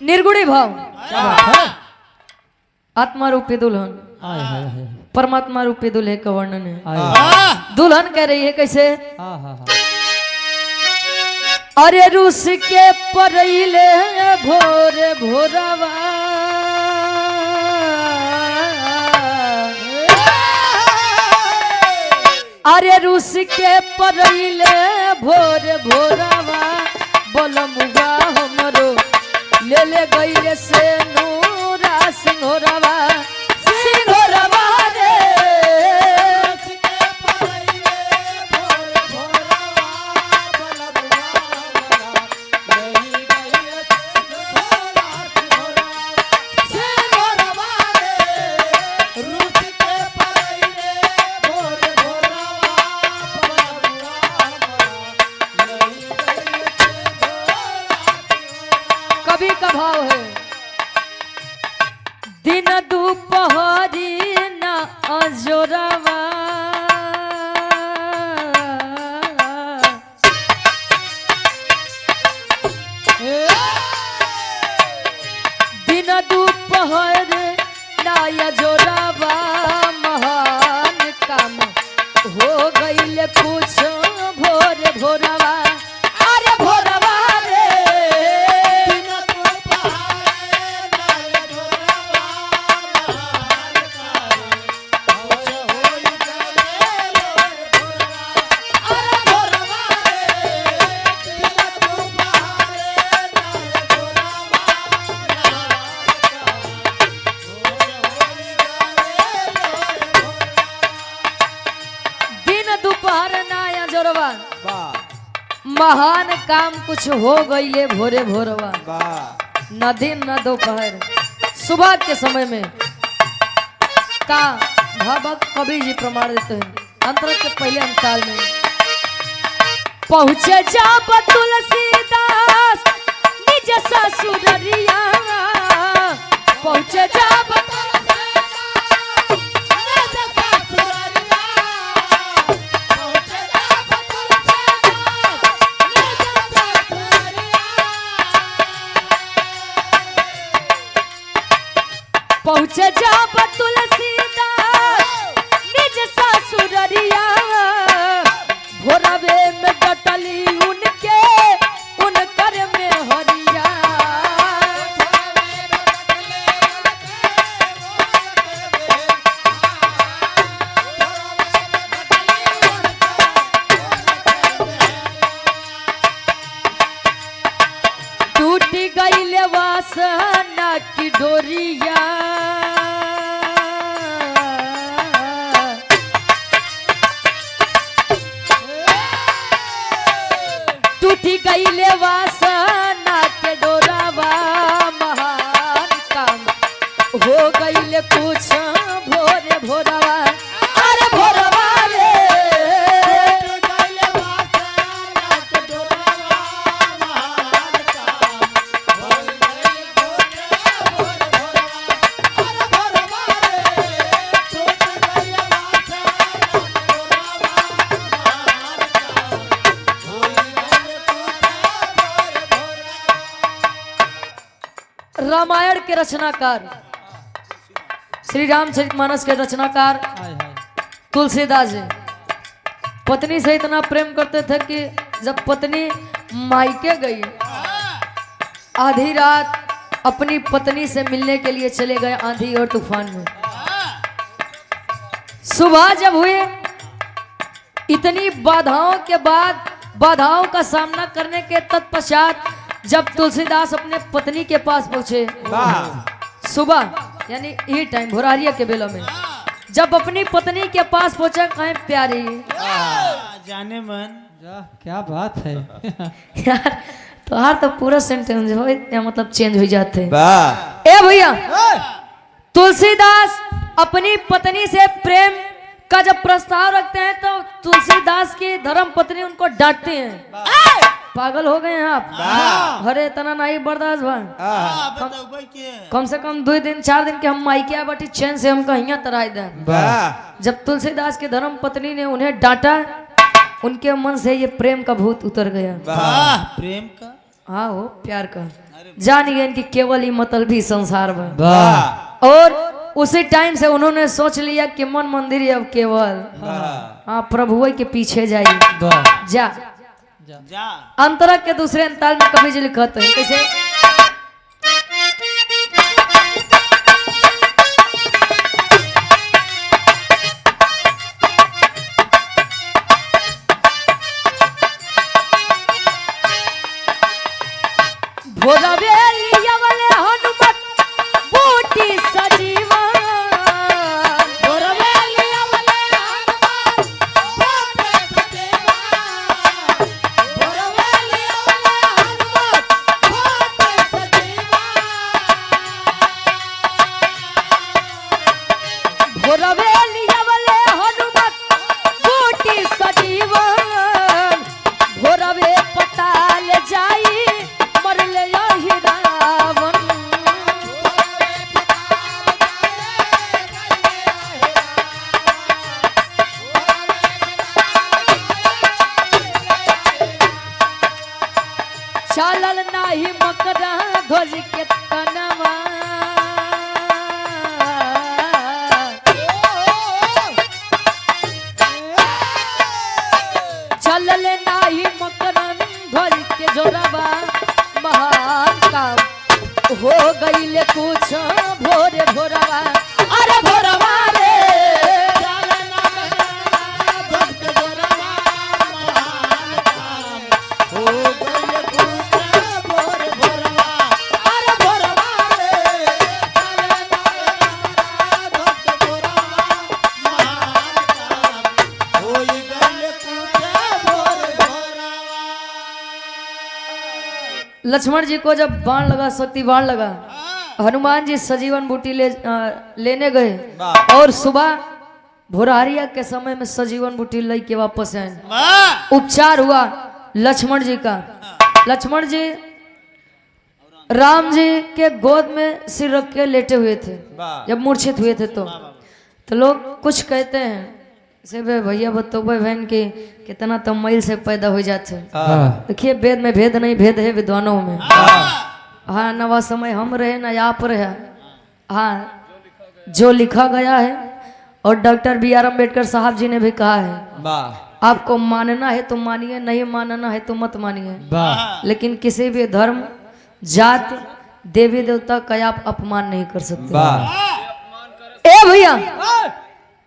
निर्गुणी भाव आत्मा रूपी दुल्हन परमात्मा रूपी दूल्हे का वर्णन है। दुल्हन कह रही है कैसे? अरे रूस के परैले भोरे भोरवा अरे रूस के परैले भोरे भोरवा बोलमुगा हमरो ले ले गईले से नूरा सिंघोरवा सिंघोरवा रे कवि का भाव है दिन दोपहरी न अजोरवा दिन दोपहर न अजोरवा महान काम हो गईल कुछ भोर भोरवा अरे भोरवा दोपहर नाया जोरवा महान काम कुछ हो गईले भोरे भोरवा न दिन न दोपहर सुबह के समय में का भक्त कवि जी प्रमाण देते हैं अंतर के पहले अंताल में पहुँचे जब तुलसीदास निज ससुररिया पहुँचे जब पहुँचे जब तुलसीदास निज ससुररिया भोरवे में डटली उनके उनकर में हरिया टूटी गई वासना की डोरिया टूटी गईले वासना के डोरावा महान काम हो गईले कुछ भोरे भोरवा अरे भोरवा रे रामायण के रचनाकार श्री रामचरितमानस के रचनाकार तुलसीदास जी पत्नी से इतना प्रेम करते थे कि जब पत्नी मायके गई आधी रात अपनी पत्नी से मिलने के लिए चले गए आंधी और तूफान में। सुबह जब हुई इतनी बाधाओं के बाद बाधाओं का सामना करने के तत्पश्चात जब तुलसीदास अपने पत्नी के पास पहुंचे सुबह यानी ये टाइम भोरारिया के बेला में जब अपनी पत्नी के पास पहुंचा कहें प्यारी जाने मन क्या बात है यार तो तो पूरा सेंटेंस हो या मतलब चेंज हो जाते ए भैया तुलसीदास अपनी पत्नी से प्रेम का जब प्रस्ताव रखते हैं तो तुलसीदास की धर्म पत्नी उनको डांटती हैं पागल हो गए हैं आप? अरे इतना नहीं बर्दाश्त बा। बताओ भाई के कम से कम 2 दिन 4 दिन के हम माइके आ बटी चैन से हम कहीं तराई दे। जब तुलसीदास के धर्म पत्नी ने उन्हें डांटा, उनके मन से ये प्रेम का भूत उतर गया। वाह प्रेम का हाँ हो प्यार का जान गए इनकी केवल ही मतलबी संसार में। वाह और उसी टाइम से उन्होंने सोच लिया कि मन मंदिर ही अब केवल हाँ प्रभु के पीछे जाइए। वाह जा जा अंतरक के दूसरे अंताल में कवि जी लिखते हैं कैसे? भोरवेलिया वाले हनुमत बूटी सजीवा, भोरवेलिया वाले हनुमान बूटी सजीवा, भोरवेलिया वाले हनुमान बूटी सजीवा, भोरवेलिया वाले हनुमत बूटी सजीवा, भोरवे पताल जाई मरले यही रावण। चलल नाही मकरा ध्वज के तनवा, चलल नाही मकरन ध्वज के जोरवा, महान काम हो गईले कुछ भोरे भोरवा। अरे भोरवा रे लक्ष्मण जी को जब बाण लगा, शक्ति बाण लगा, हनुमान जी सजीवन बूटी लेने गए और सुबह भोरहरिया के समय में सजीवन बूटी ले के वापस आए। उपचार हुआ लक्ष्मण जी का। लक्ष्मण जी राम जी के गोद में सिर रख के लेटे हुए थे जब मूर्छित हुए थे। तो लोग कुछ कहते हैं से भैया बतौबे बहन के कितना तमैल से पैदा हो जाते। देखिए वेद में भेद नहीं, भेद है विद्वानों में। हाँ नवा समय हम रहे ना आप रहे, हाँ जो लिखा गया है। और डॉक्टर B.R. अम्बेडकर साहब जी ने भी कहा है आपको मानना है तो मानिए, नहीं मानना है तो मत मानिए, लेकिन किसी भी धर्म जात देवी देवता का आप अपमान नहीं कर सकते। ए भैया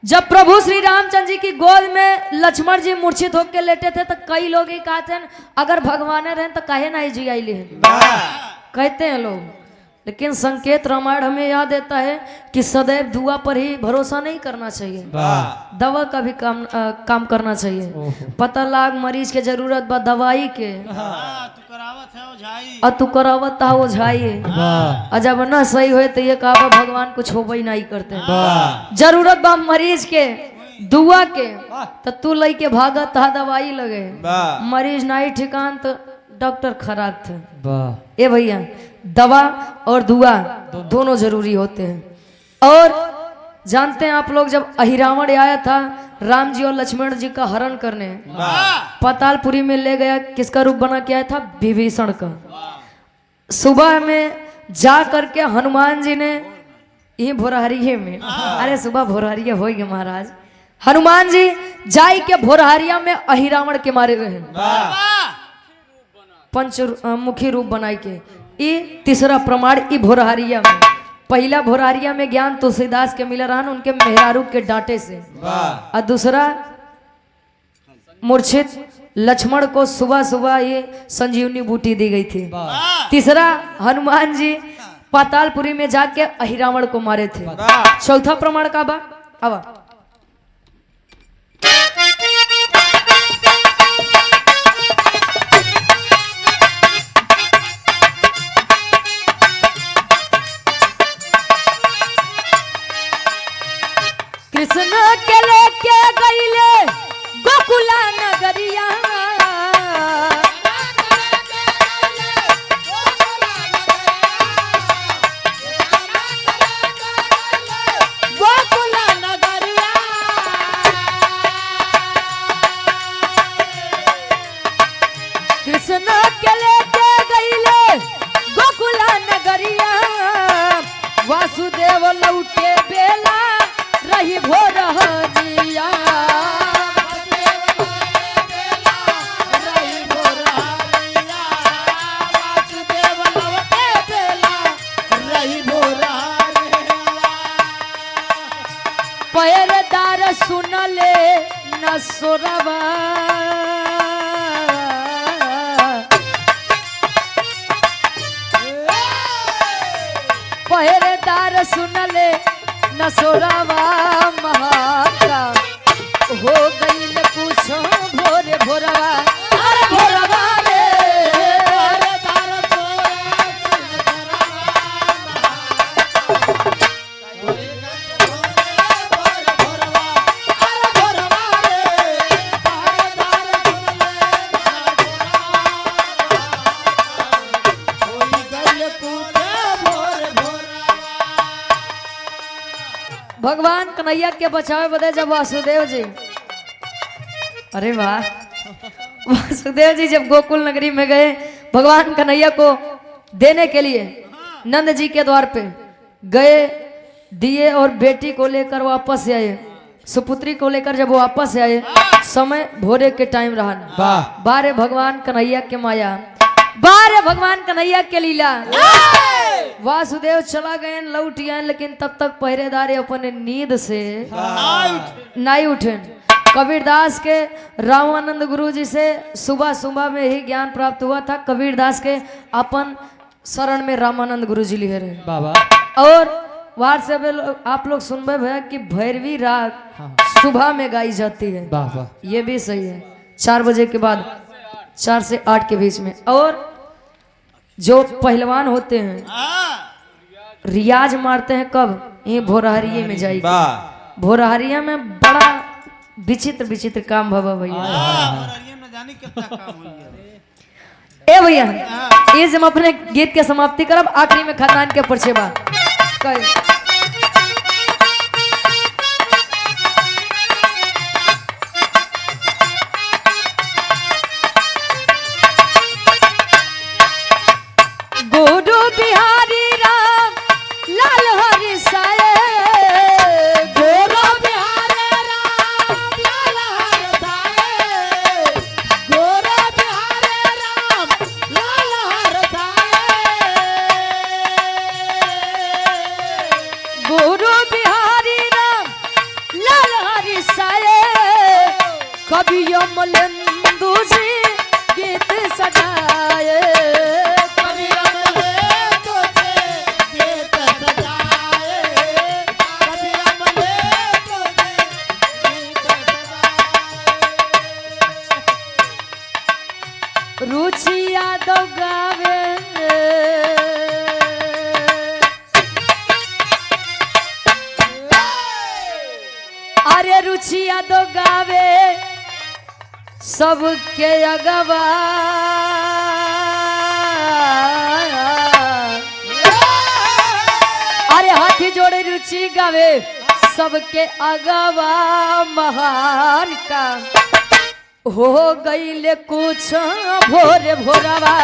जब प्रभु श्री रामचंद्र जी की गोद में लक्ष्मण जी मूर्छित होकर लेटे थे तो कई लोग ही कहते हैं अगर भगवान रहे तो कहे ना जी आई कहते हैं लोग। लेकिन संकेत रामायण हमें याद देता है कि सदैव दुआ पर ही भरोसा नहीं करना चाहिए, दवा का भी काम करना चाहिए। पता लाग मरीज के जरूरत बा दवाई के, और तू करावत था वो झाई, और जब न सही हुए तो ये कहा भगवान कुछ हो ही नहीं करते। जरूरत बा मरीज के दुआ के तो तू लई के भागत था दवाई लगे, मरीज नहीं ठिकान तो डॉक्टर खराब थे। ए भैया दवा और दुआ दोनों जरूरी होते हैं। और जानते हैं आप लोग जब अहिरावण आया था राम जी और लक्ष्मण जी का हरण करने, पातालपुरी में ले गया, किसका रूप बना के आया था? विभीषण का। सुबह में जा करके हनुमान जी ने ये भोरहरिये में, अरे सुबह भोरहरिया हो गए महाराज, हनुमान जी जाई के भोरहरिया में अहिरावण के मारे रहे, पंचमुखी रूप बनाई के। ये तीसरा प्रमाण ई भोरहरिया में। पहला भोरहरिया में ज्ञान तुलसीदास के मिला रहा उनके मेहरारू के डांटे से, और दूसरा मूर्छित लक्ष्मण को सुबह सुबह ये संजीवनी बूटी दी गई थी। तीसरा हनुमान जी पातालपुरी में जाके अहिरावण को मारे थे। चौथा प्रमाण का बा अब कृष्ण के लेके गईले गोकुला नगरिया, कृष्ण के लेके गईले गोकुला नगरिया वासुदेव लौटे बेला रही भोर हरिया पैरदार सुनले न सोरवा पहरेदार सुनले न सोरवा महाका हो गई पूछो भोरे भोरवा अरे भोरवा रे भगवान कन्हैया के बचावे बदे जब वासुदेव जी अरे वाह वासुदेव जी जब गोकुल नगरी में गए भगवान कन्हैया को देने के लिए नंद जी के द्वार पे गए दिए और बेटी को लेकर वापस आए सुपुत्री को लेकर जब वो वापस आए समय भोरे के टाइम रहा वाह बारे भगवान कन्हैया के माया बारे भगवान कन्हैया के लीला वासुदेव चला गए लौट आए लेकिन तब तक पहरेदार अपने नींद से नहीं उठे कबीरदास के रामानंद गुरु जी से सुबह सुबह में ही ज्ञान प्राप्त हुआ था कबीरदास के अपन शरण में रामानंद गुरु जी लिए रहे बाबा और वहां से आप लोग सुनबे भैया कि भैरवी राग सुबह में गाई जाती है बाबा ये भी सही है 4 बजे के बाद 4 से 8 के बीच में और जो पहलवान होते हैं रियाज मारते हैं कब ये भोरहरिये में जाएगी भोरहरिया में बड़ा विचित्र विचित्र काम भवा भैया ए भैया ये हम अपने गीत के समाप्ति करब आखिरी में खानदान के परिचय बा गुरु बिहारी राम लाल हरि साए गुरु बिहारी राम लाल हरि साए गुरु बिहारी राम लाल हरि साए गुरु बिहारी राम लाल हरि साए कभी अमलेंदु जी गीत सजाए रुचि यादव गावे अरे रुचि यादव गावे सबके अगवा अरे हाथी जोड़े रुचि गावे सबके अगवा महान का हो गईले कुछ भोरे भोरवा